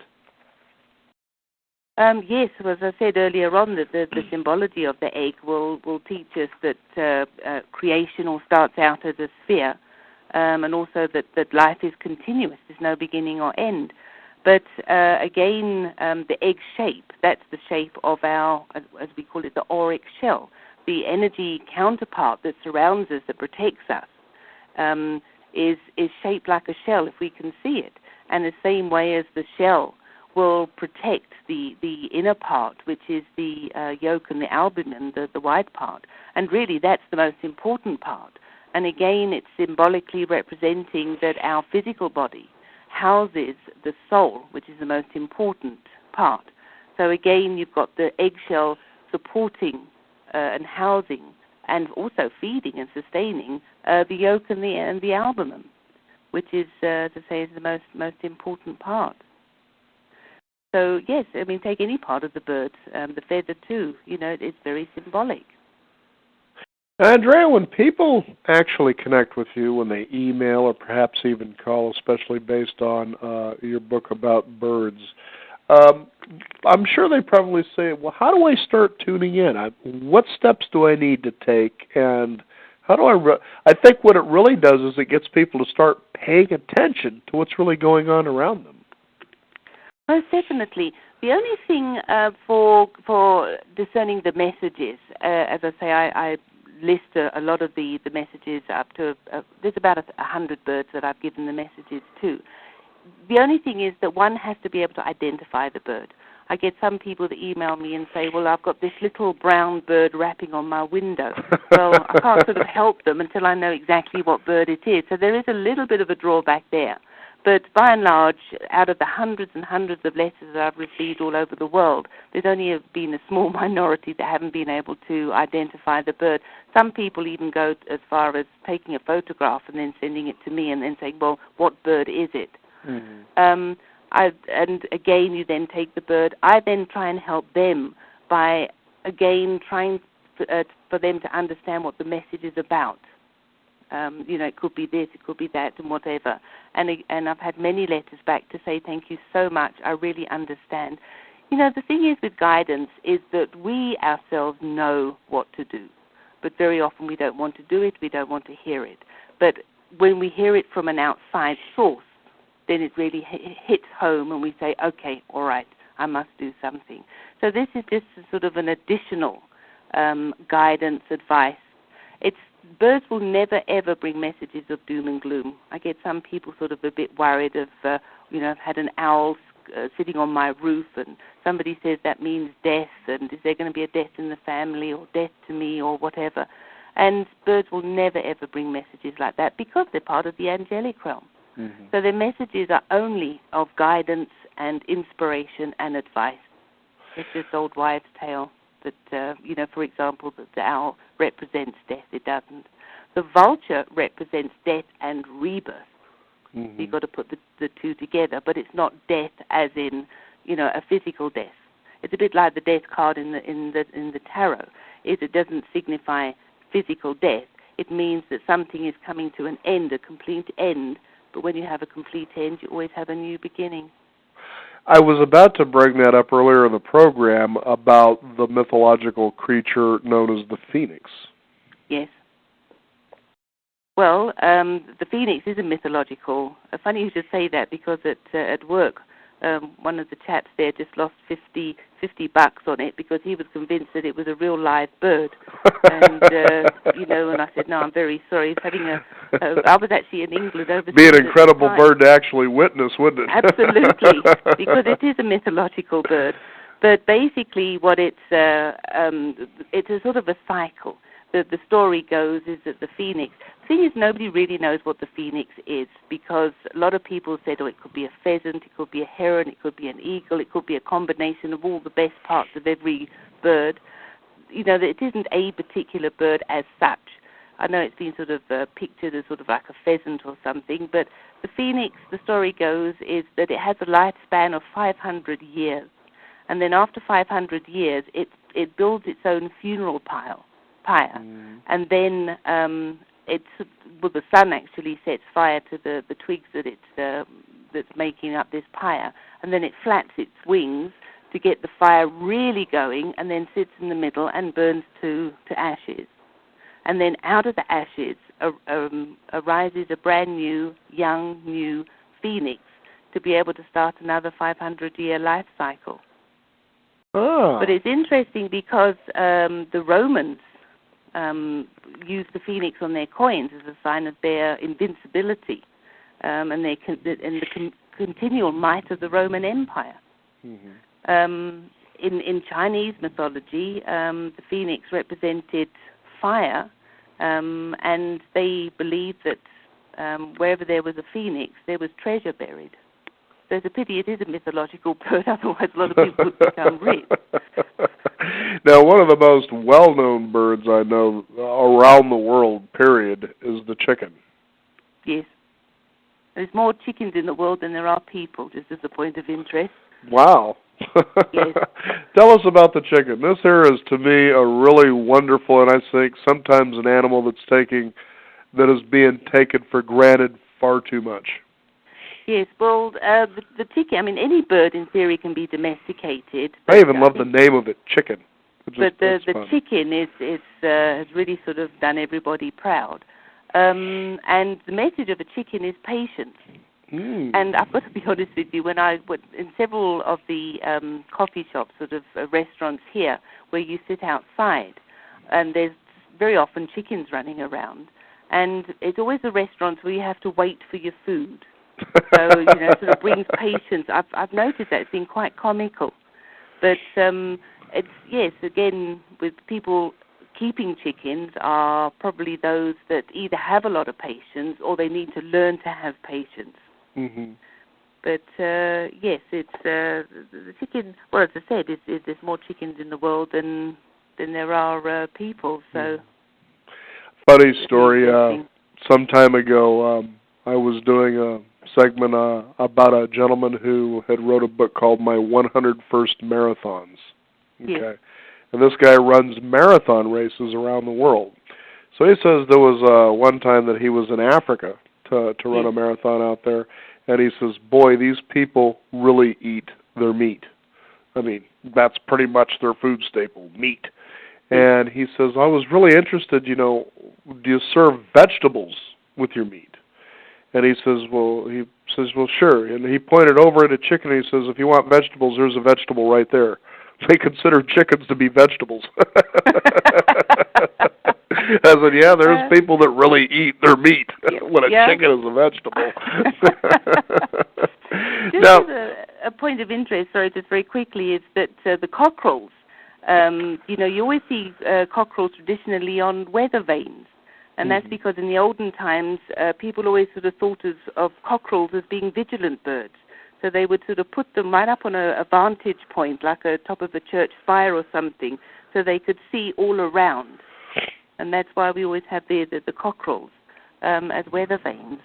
[SPEAKER 2] Yes, as I said earlier on, that the symbology of the egg will teach us that creation all starts out as a sphere, and also that life is continuous, there's no beginning or end. But again, the egg shape, that's the shape of our, as we call it, the auric shell, the energy counterpart that surrounds us, that protects us. Is shaped like a shell if we can see it, and the same way as the shell will protect the inner part, which is the yolk and the albumin, the white part, and really that's the most important part. And again, it's symbolically representing that our physical body houses the soul, which is the most important part. So again, you've got the eggshell supporting and housing and also feeding and sustaining the yolk and the albumin, which is, as I say, is the most important part. So yes, I mean, take any part of the bird, the feather too. It's very symbolic.
[SPEAKER 1] Andrea, when people actually connect with you, when they email or perhaps even call, especially based on your book about birds, I'm sure they probably say, well, how do I start tuning in? What steps do I need to take? And how do I think what it really does is it gets people to start paying attention to what's really going on around them.
[SPEAKER 2] Most definitely. The only thing for discerning the messages, as I say, I list a lot of the messages up to, there's about 100 birds that I've given the messages to. The only thing is that one has to be able to identify the bird. I get some people that email me and say, well, I've got this little brown bird rapping on my window. Well, I can't sort of help them until I know exactly what bird it is. So there is a little bit of a drawback there. But by and large, out of the hundreds and hundreds of letters that I've received all over the world, there's only been a small minority that haven't been able to identify the bird. Some people even go as far as taking a photograph and then sending it to me and then saying, well, what bird is it? Mm-hmm. And again, you then take the bird. I then try and help them by, again, trying for them to understand what the message is about. It could be this, it could be that, and whatever. And I've had many letters back to say, thank you so much, I really understand. The thing is with guidance is that we ourselves know what to do. But very often we don't want to do it, we don't want to hear it. But when we hear it from an outside source, then it really hits home and we say, okay, all right, I must do something. So this is just sort of an additional guidance, advice. Birds will never, ever bring messages of doom and gloom. I get some people sort of a bit worried of, I've had an owl sitting on my roof and somebody says that means death and is there going to be a death in the family or death to me or whatever. And birds will never, ever bring messages like that because they're part of the angelic realm. Mm-hmm. So their messages are only of guidance and inspiration and advice. It's just old wives' tale that, for example, that the owl represents death. It doesn't. The vulture represents death and rebirth. Mm-hmm. So you've got to put the two together, but it's not death as in, a physical death. It's a bit like the death card in the tarot. It doesn't signify physical death. It means that something is coming to an end, a complete end. But when you have a complete end, you always have a new beginning.
[SPEAKER 1] I was about to bring that up earlier in the program about the mythological creature known as the phoenix.
[SPEAKER 2] Yes. Well, the phoenix is a mythological. Funny you should say that because at work, one of the chaps there just lost $50 on it because he was convinced that it was a real live bird. And, and I said, no, I'm very sorry. I was actually in England overseas.
[SPEAKER 1] Be an incredible bird to actually witness, wouldn't it?
[SPEAKER 2] Absolutely, because it is a mythological bird. But basically what it's a sort of a cycle. the story goes is that the phoenix. The thing is, nobody really knows what the phoenix is, because a lot of people said, it could be a pheasant, it could be a heron, it could be an eagle, it could be a combination of all the best parts of every bird. That it isn't a particular bird as such. I know it's been sort of pictured as sort of like a pheasant or something, but the phoenix, the story goes, is that it has a lifespan of 500 years. And then after 500 years, it builds its own funeral pyre. And then the sun actually sets fire to the twigs that's making up this pyre, and then it flaps its wings to get the fire really going, and then sits in the middle and burns to ashes. And then out of the ashes arises a brand new, young, new phoenix to be able to start another 500-year life cycle.
[SPEAKER 1] Oh.
[SPEAKER 2] But it's interesting because the Romans used the phoenix on their coins as a sign of their invincibility and the continual might of the Roman Empire. Mm-hmm. In Chinese mythology, the phoenix represented fire, and they believed that wherever there was a phoenix, there was treasure buried. So it's a pity it is a mythological bird, otherwise a lot of people would become rich.
[SPEAKER 1] Now, one of the most well-known birds I know around the world, period, is the chicken.
[SPEAKER 2] Yes. There's more chickens in the world than there are people, just as a point of interest.
[SPEAKER 1] Wow.
[SPEAKER 2] Yes.
[SPEAKER 1] Tell us about the chicken. This here is, to me, a really wonderful, and I think sometimes an animal that is being taken for granted far too much.
[SPEAKER 2] Yes, well, the chicken, any bird in theory can be domesticated.
[SPEAKER 1] I even love the name of it, chicken.
[SPEAKER 2] But the chicken has really sort of done everybody proud. And the message of a chicken is patience. Mm. And I've got to be honest with you, when I went in several of the coffee shops, sort of restaurants here, where you sit outside, and there's very often chickens running around, and it's always the restaurants where you have to wait for your food. So, sort of brings patience. I've noticed that it's been quite comical. But it's, yes, again, with people keeping chickens are probably those that either have a lot of patience or they need to learn to have patience. Mm-hmm. But, yes, it's the chicken, well, as I said, there's more chickens in the world than there are people. So.
[SPEAKER 1] Funny story, some time ago, I was doing a segment about a gentleman who had wrote a book called My 101st Marathons. Okay. Yes. And this guy runs marathon races around the world. So he says there was one time that he was in Africa to run a marathon out there, and he says, boy, these people really eat their meat. That's pretty much their food staple, meat. And he says, I was really interested, do you serve vegetables with your meat? And he says, well, sure. And he pointed over at a chicken, and he says, if you want vegetables, there's a vegetable right there. They consider chickens to be vegetables. I said, yeah, there's people that really eat their meat when a chicken is a vegetable.
[SPEAKER 2] Just as a point of interest, sorry, just very quickly, is that the cockerels, you always see cockerels traditionally on weather vanes. And that's because in the olden times, people always sort of thought of cockerels as being vigilant birds. So they would sort of put them right up on a vantage point, like a top of a church spire or something, so they could see all around. And that's why we always have the cockerels as weather vanes.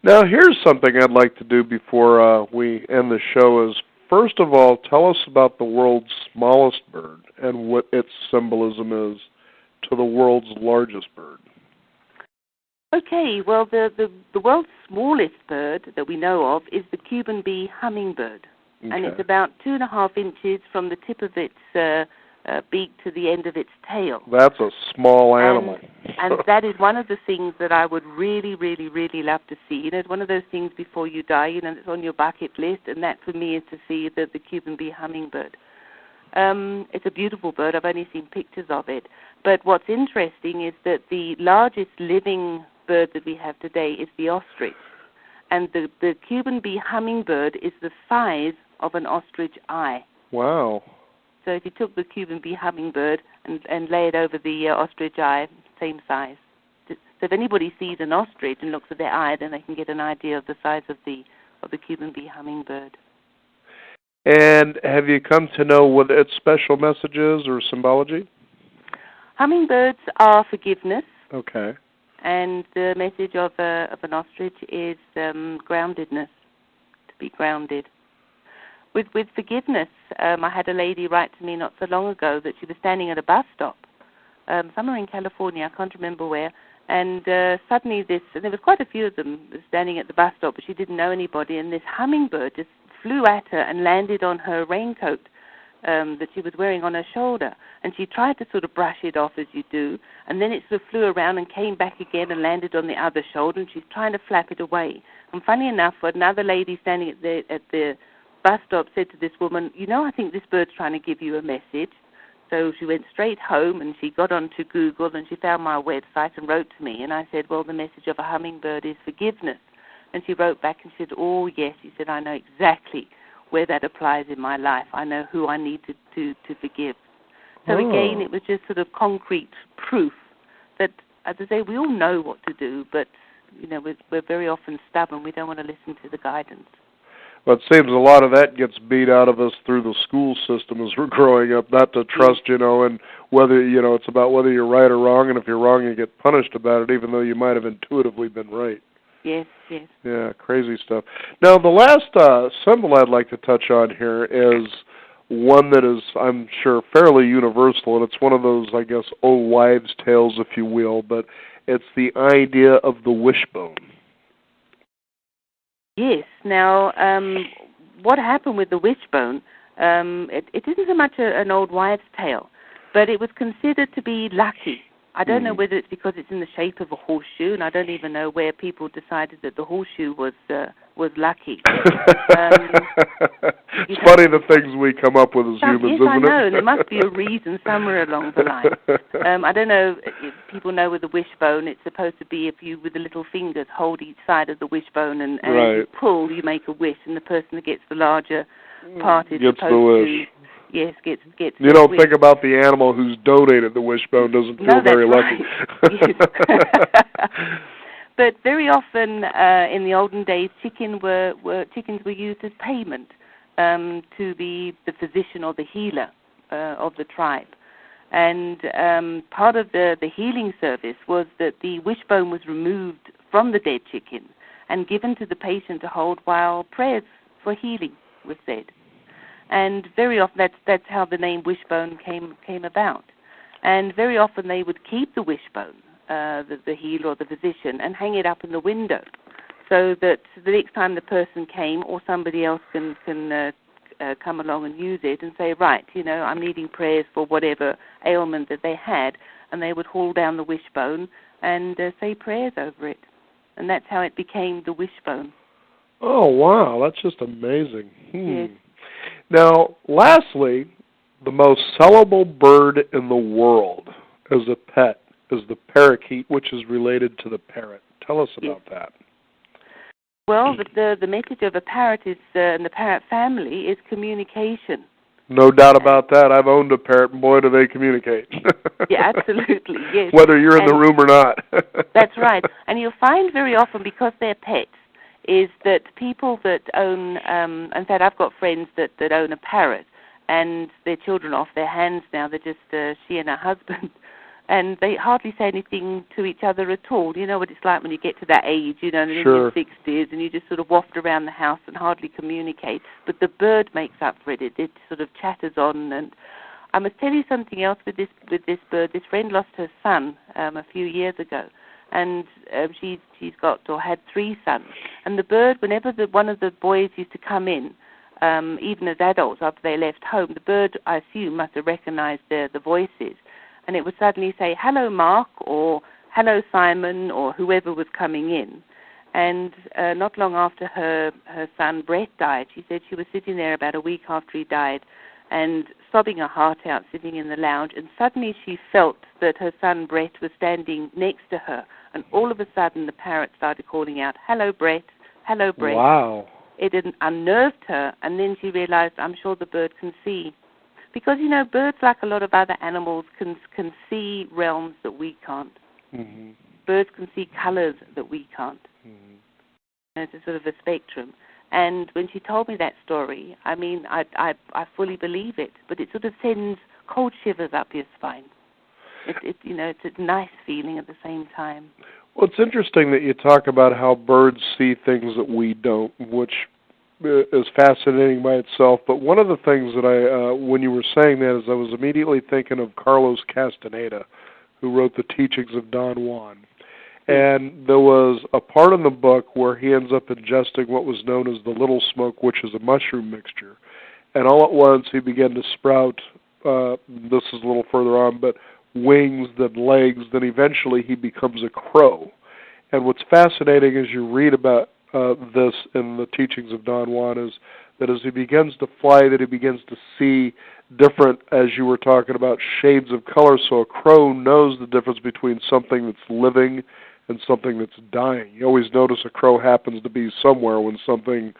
[SPEAKER 1] Now, here's something I'd like to do before we end the show is, first of all, tell us about the world's smallest bird and what its symbolism is to the world's largest bird.
[SPEAKER 2] Okay, well, the world's smallest bird that we know of is the Cuban Bee Hummingbird. Okay. And it's about 2.5 inches from the tip of its beak to the end of its tail.
[SPEAKER 1] That's a small animal.
[SPEAKER 2] And that is one of the things that I would really, really, really love to see. It's one of those things before you die, it's on your bucket list, and that for me is to see the Cuban Bee Hummingbird. It's a beautiful bird. I've only seen pictures of it. But what's interesting is that the largest living bird that we have today is the ostrich. And the Cuban Bee Hummingbird is the size of an ostrich eye.
[SPEAKER 1] Wow.
[SPEAKER 2] So if you took the Cuban Bee Hummingbird and lay it over the ostrich eye, same size. So if anybody sees an ostrich and looks at their eye, then they can get an idea of the size of the Cuban Bee Hummingbird.
[SPEAKER 1] And have you come to know what its special messages or symbology?
[SPEAKER 2] Hummingbirds are forgiveness.
[SPEAKER 1] Okay.
[SPEAKER 2] And the message of an ostrich is groundedness, to be grounded. With forgiveness, I had a lady write to me not so long ago that she was standing at a bus stop, somewhere in California, I can't remember where, and suddenly and there was quite a few of them standing at the bus stop, but she didn't know anybody, and this hummingbird just flew at her and landed on her raincoat that she was wearing on her shoulder. And she tried to sort of brush it off, as you do, and then it sort of flew around and came back again and landed on the other shoulder, and she's trying to flap it away. And funny enough, another lady standing at the bus stop said to this woman, I think this bird's trying to give you a message. So she went straight home, and she got onto Google, and she found my website and wrote to me. And I said, well, the message of a hummingbird is forgiveness. And she wrote back and said, oh, yes. She said, I know exactly where that applies in my life. I know who I need to forgive. So again, it was just sort of concrete proof that, as I say, we all know what to do, but we're very often stubborn. We don't want to listen to the guidance.
[SPEAKER 1] Well, it seems a lot of that gets beat out of us through the school system as we're growing up, not to trust, and whether, it's about whether you're right or wrong, and if you're wrong, you get punished about it, even though you might have intuitively been right.
[SPEAKER 2] Yes, yes.
[SPEAKER 1] Yeah, crazy stuff. Now, the last symbol I'd like to touch on here is one that is, I'm sure, fairly universal, and it's one of those, I guess, old wives' tales, if you will, but it's the idea of the wishbone.
[SPEAKER 2] Yes. Now, what happened with the wishbone, it isn't so much an old wives' tale, but it was considered to be lucky. I don't know whether it's because it's in the shape of a horseshoe, and I don't even know where people decided that the horseshoe was lucky.
[SPEAKER 1] It's funny the things we come up with as humans, isn't it?
[SPEAKER 2] Yes, I know. There must be a reason somewhere along the line. I don't know if people know with the wishbone, it's supposed to be if you, with the little fingers, hold each side of the wishbone and
[SPEAKER 1] right.
[SPEAKER 2] you pull, you make a wish, and the person that gets the larger part is
[SPEAKER 1] gets
[SPEAKER 2] supposed
[SPEAKER 1] the wish.
[SPEAKER 2] to... Yes, gets.
[SPEAKER 1] You don't think about the animal who's donated the wishbone doesn't feel very lucky.
[SPEAKER 2] Yes. But very often in the olden days, chickens were used as payment to the physician or the healer of the tribe. And part of the healing service was that the wishbone was removed from the dead chicken and given to the patient to hold while prayers for healing were said. And very often that's how the name wishbone came about. And very often they would keep the wishbone, the healer or the physician, and hang it up in the window, so that the next time the person came or somebody else can come along and use it and say, right, I'm needing prayers for whatever ailment that they had, and they would haul down the wishbone and say prayers over it. And that's how it became the wishbone.
[SPEAKER 1] Oh, wow, that's just amazing.
[SPEAKER 2] Yes.
[SPEAKER 1] Now, lastly, the most sellable bird in the world as a pet is the parakeet, which is related to the parrot. Tell us about that.
[SPEAKER 2] Well, the message of a parrot is, and the parrot family, is communication.
[SPEAKER 1] No doubt about that. I've owned a parrot, and boy, do they communicate.
[SPEAKER 2] Yeah, absolutely, yes.
[SPEAKER 1] Whether you're in the room or not.
[SPEAKER 2] That's right. And you'll find very often, because they're pets, is that people that own, in fact, I've got friends that own a parrot, and their children are off their hands now. They're just she and her husband, and they hardly say anything to each other at all. You know what it's like when you get to that age, in your 60s, and you just sort of waft around the house and hardly communicate. But the bird makes up for it. It sort of chatters on. And I must tell you something else with this bird. This friend lost her son a few years ago. And she's got or had 3 sons. And the bird, whenever one of the boys used to come in, even as adults after they left home, the bird, I assume, must have recognized the voices. And it would suddenly say, hello, Mark, or hello, Simon, or whoever was coming in. And not long after her son, Brett, died, she said she was sitting there about a week after he died and sobbing her heart out, sitting in the lounge, and suddenly she felt that her son, Brett, was standing next to her, and all of a sudden the parrot started calling out, hello, Brett, hello, Brett.
[SPEAKER 1] Wow.
[SPEAKER 2] It unnerved her, and then she realized, I'm sure the bird can see Because, you know, birds, like a lot of other animals, can see realms that we can't.
[SPEAKER 1] Mm-hmm.
[SPEAKER 2] Birds can see colors that we can't.
[SPEAKER 1] Mm-hmm.
[SPEAKER 2] It's a sort of a spectrum. And when she told me that story, I mean, I fully believe it, but it sort of sends cold shivers up your spine. You know, it's a nice feeling at the same time.
[SPEAKER 1] Well, it's interesting that you talk about how birds see things that we don't, which is fascinating by itself. But one of the things that when you were saying that, is I was immediately thinking of Carlos Castaneda, who wrote The Teachings of Don Juan. And there was a part in the book where he ends up ingesting what was known as the little smoke, which is a mushroom mixture. And all at once he began to sprout, this is a little further on, but wings, then legs, then eventually he becomes a crow. And what's fascinating as you read about this in the Teachings of Don Juan is that as he begins to fly, that he begins to see different, as you were talking about, shades of color. So a crow knows the difference between something that's living and something that's dying. You always notice a crow happens to be somewhere when something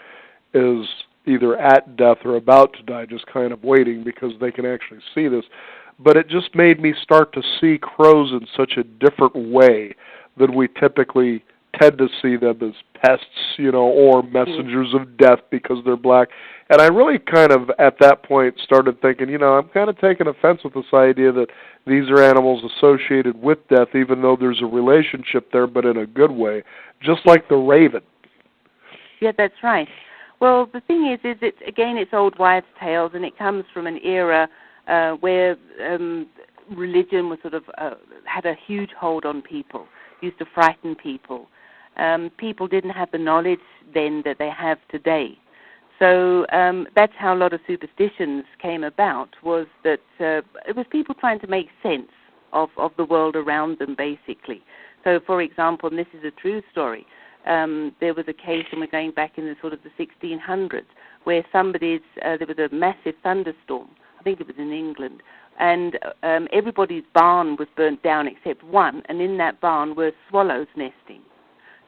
[SPEAKER 1] is either at death or about to die, just kind of waiting, because they can actually see this. But it just made me start to see crows in such a different way than we typically tend to see them as pests, you know, or messengers of death because they're black. And I really kind of, at that point, started thinking, you know, I'm kind of taking offense with this idea that these are animals associated with death, even though there's a relationship there, but in a good way, just like the raven.
[SPEAKER 2] Yeah, that's right. Well, the thing is it's old wives' tales, and it comes from an era where religion was sort of had a huge hold on people, used to frighten people. People didn't have the knowledge then that they have today. So that's how a lot of superstitions came about, was that it was people trying to make sense of the world around them, basically. So, for example, and this is a true story, there was a case, and we're going back in the sort of the 1600s, where there was a massive thunderstorm. I think it was in England, and everybody's barn was burnt down except one, and in that barn were swallows nesting.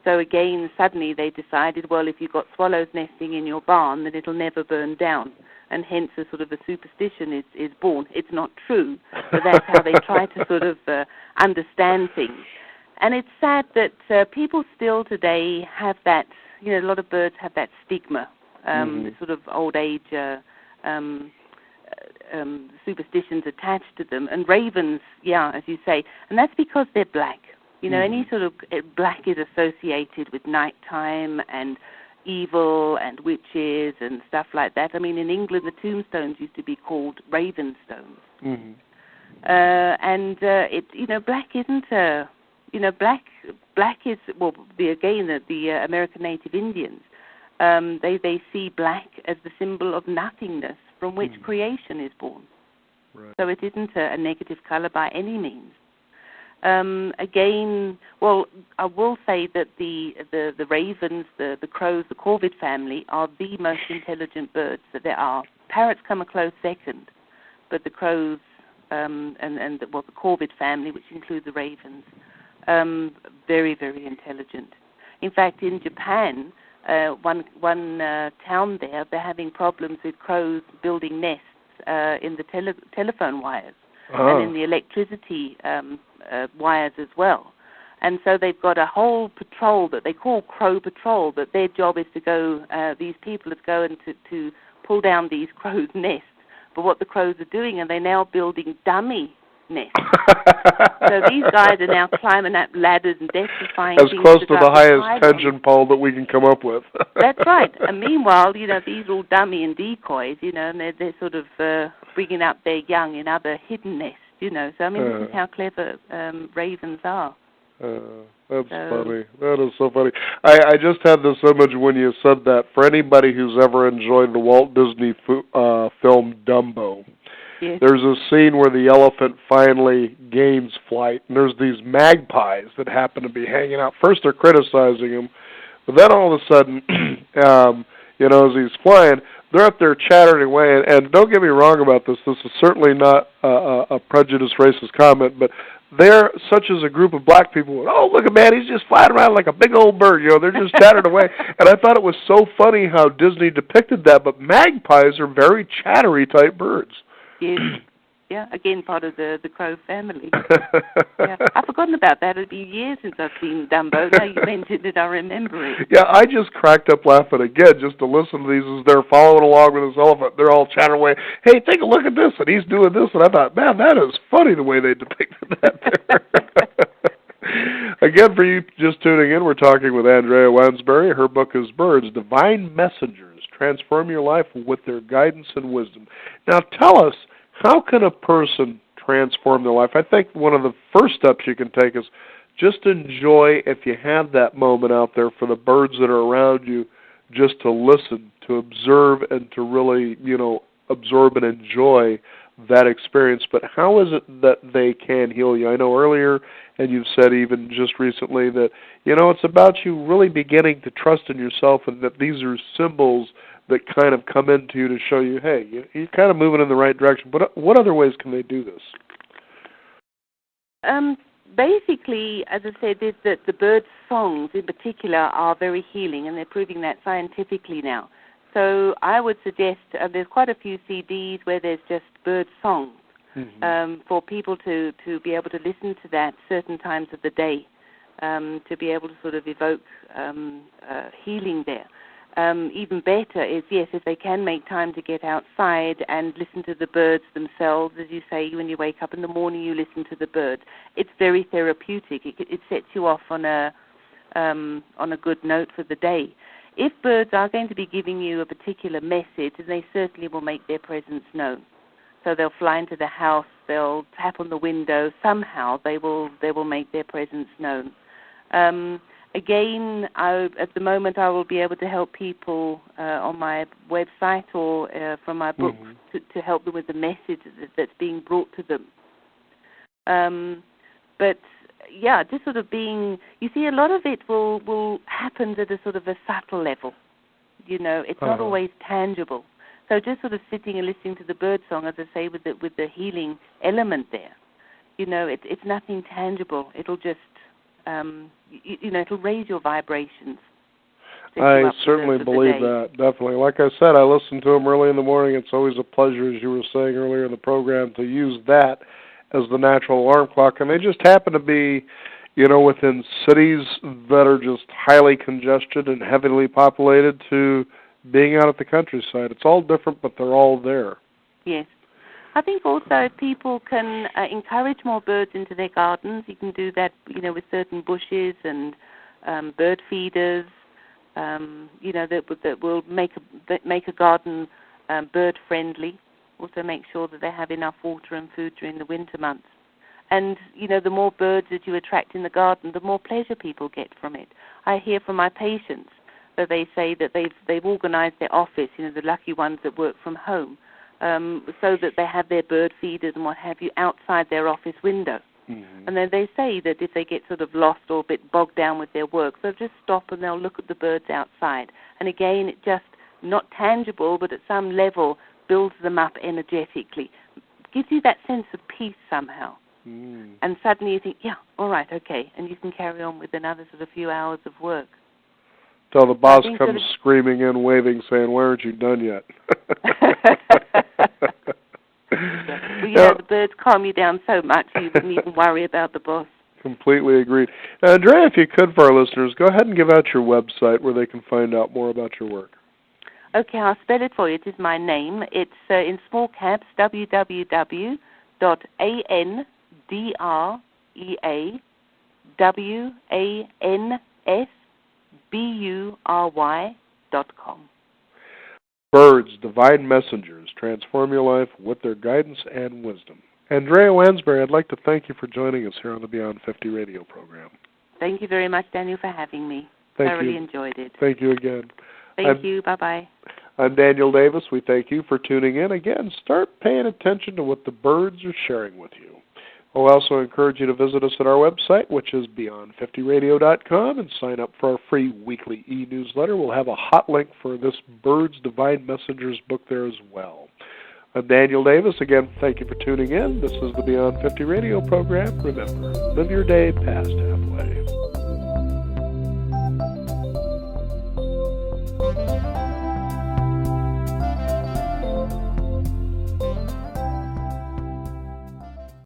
[SPEAKER 2] So again, suddenly they decided, well, if you've got swallows nesting in your barn, then it'll never burn down, and hence a sort of a superstition is born. It's not true, but that's how they try to sort of understand things. And it's sad that people still today have that, you know, a lot of birds have that stigma, the sort of old age superstitions attached to them. And ravens, yeah, as you say, and that's because they're black. You know, any sort of black is associated with nighttime and evil and witches and stuff like that. I mean, in England, the tombstones used to be called raven stones. Black isn't a, you know, black is, well, the American Native Indians, they see black as the symbol of nothingness from which creation is born. Right. So it isn't a negative color by any means. Again, well, I will say that the ravens, the crows, the corvid family are the most intelligent birds that there are. Parrots come a close second, but the crows the corvid family, which include the ravens, very, very intelligent. In fact, in Japan, one town there, they're having problems with crows building nests in the telephone wires and in the electricity wires as well. And so they've got a whole patrol that they call Crow Patrol, that their job is to go, these people is going to pull down these crows' nests. But what the crows are doing, and they're now building dummy nests. So these guys are now climbing up ladders and desks to find
[SPEAKER 1] as close to the highest tension pole that we can come up with.
[SPEAKER 2] That's right. And meanwhile, you know, these are all dummy and decoys, you know, and they're sort of bringing up their young in other hidden nests, you know. So, I mean, this is how clever ravens are.
[SPEAKER 1] That's funny. That is so funny. I just had this image when you said that. For anybody who's ever enjoyed the Walt Disney film Dumbo, yes, there's a scene where the elephant finally gains flight, and there's these magpies that happen to be hanging out. First they're criticizing him, but then all of a sudden, you know, as he's flying, they're up there chattering away. And don't get me wrong about this. This is certainly not a prejudiced racist comment, but they're such as a group of black people. Oh, look at man, he's just flying around like a big old bird. You know, they're just chattering away. And I thought it was so funny how Disney depicted that. But magpies are very chattery type birds.
[SPEAKER 2] Yes. Yeah, again, part of the crow family. Yeah, I've forgotten about that. It'll be years since I've seen Dumbo. Now you mentioned it, I remember it.
[SPEAKER 1] Yeah, I just cracked up laughing again just to listen to these as they're following along with this elephant. They're all chattering away, hey, take a look at this, and he's doing this. And I thought, man, that is funny the way they depicted that there. Again, for you just tuning in, we're talking with Andrea Wansbury. Her book is Birds, Divine Messengers. Transform your life with their guidance and wisdom. Now tell us, how can a person transform their life? I think one of the first steps you can take is just enjoy, if you have that moment out there, for the birds that are around you, just to listen, to observe, and to really, absorb and enjoy that experience. But how is it that they can heal you? I know earlier, and you've said even just recently, that, it's about you really beginning to trust in yourself, and that these are symbols that kind of come into you to show you, hey, you're kind of moving in the right direction. But what other ways can they do this?
[SPEAKER 2] Basically, as I said, is that the bird songs in particular are very healing, and they're proving that scientifically now. So I would suggest there's quite a few CDs where there's just bird songs for people to be able to listen to that certain times of the day, to be able to sort of evoke healing there. Even better is, yes, if they can make time to get outside and listen to the birds themselves. As you say, when you wake up in the morning, you listen to the birds. It's very therapeutic. It sets you off on a good note for the day. If birds are going to be giving you a particular message, they certainly will make their presence known. So they'll fly into the house, they'll tap on the window. Somehow they will make their presence known. Again, at the moment, I will be able to help people on my website or from my book to help them with the message that's being brought to them. But, yeah, just sort of being, you see, a lot of it will happen at a sort of a subtle level. It's not always tangible. So just sort of sitting and listening to the bird song, as I say, with the healing element there, it's nothing tangible. It'll just it'll raise your vibrations.
[SPEAKER 1] I certainly believe that, definitely. Like I said, I listen to them early in the morning. It's always a pleasure, as you were saying earlier in the program, to use that as the natural alarm clock. And they just happen to be, within cities that are just highly congested and heavily populated to being out at the countryside. It's all different, but they're all there. Yes.
[SPEAKER 2] I think also if people can encourage more birds into their gardens, you can do that, with certain bushes and bird feeders, that will make a garden bird friendly. Also make sure that they have enough water and food during the winter months. And, the more birds that you attract in the garden, the more pleasure people get from it. I hear from my patients that they say that they've organized their office, the lucky ones that work from home, so that they have their bird feeders and what have you outside their office window. And then they say that if they get sort of lost or a bit bogged down with their work, they'll just stop and they'll look at the birds outside. And again, it just, not tangible, but at some level, builds them up energetically. Gives you that sense of peace somehow. And suddenly you think, yeah, all right, okay. And you can carry on with another sort of few hours of work.
[SPEAKER 1] Till the boss comes screaming in, waving, saying, why aren't you done yet?
[SPEAKER 2] Well, the birds calm you down so much you wouldn't even worry about the boss.
[SPEAKER 1] Completely agreed. Now, Andrea, if you could, for our listeners, go ahead and give out your website where they can find out more about your work.
[SPEAKER 2] Okay, I'll spell it for you. It is my name. It's in small caps, www.andreawansbury.com.
[SPEAKER 1] Birds, Divine Messengers, transform your life with their guidance and wisdom. Andrea Wansbury, I'd like to thank you for joining us here on the Beyond 50 radio program.
[SPEAKER 2] Thank you very much, Daniel, for having me. Thoroughly enjoyed it.
[SPEAKER 1] Thank you again.
[SPEAKER 2] Thank you. Bye-bye.
[SPEAKER 1] I'm Daniel Davis. We thank you for tuning in. Again, start paying attention to what the birds are sharing with you. We'll also encourage you to visit us at our website, which is beyond50radio.com, and sign up for our free weekly e-newsletter. We'll have a hot link for this Birds Divine Messengers book there as well. I'm Daniel Davis. Again, thank you for tuning in. This is the Beyond 50 radio program. Remember, live your day past halfway.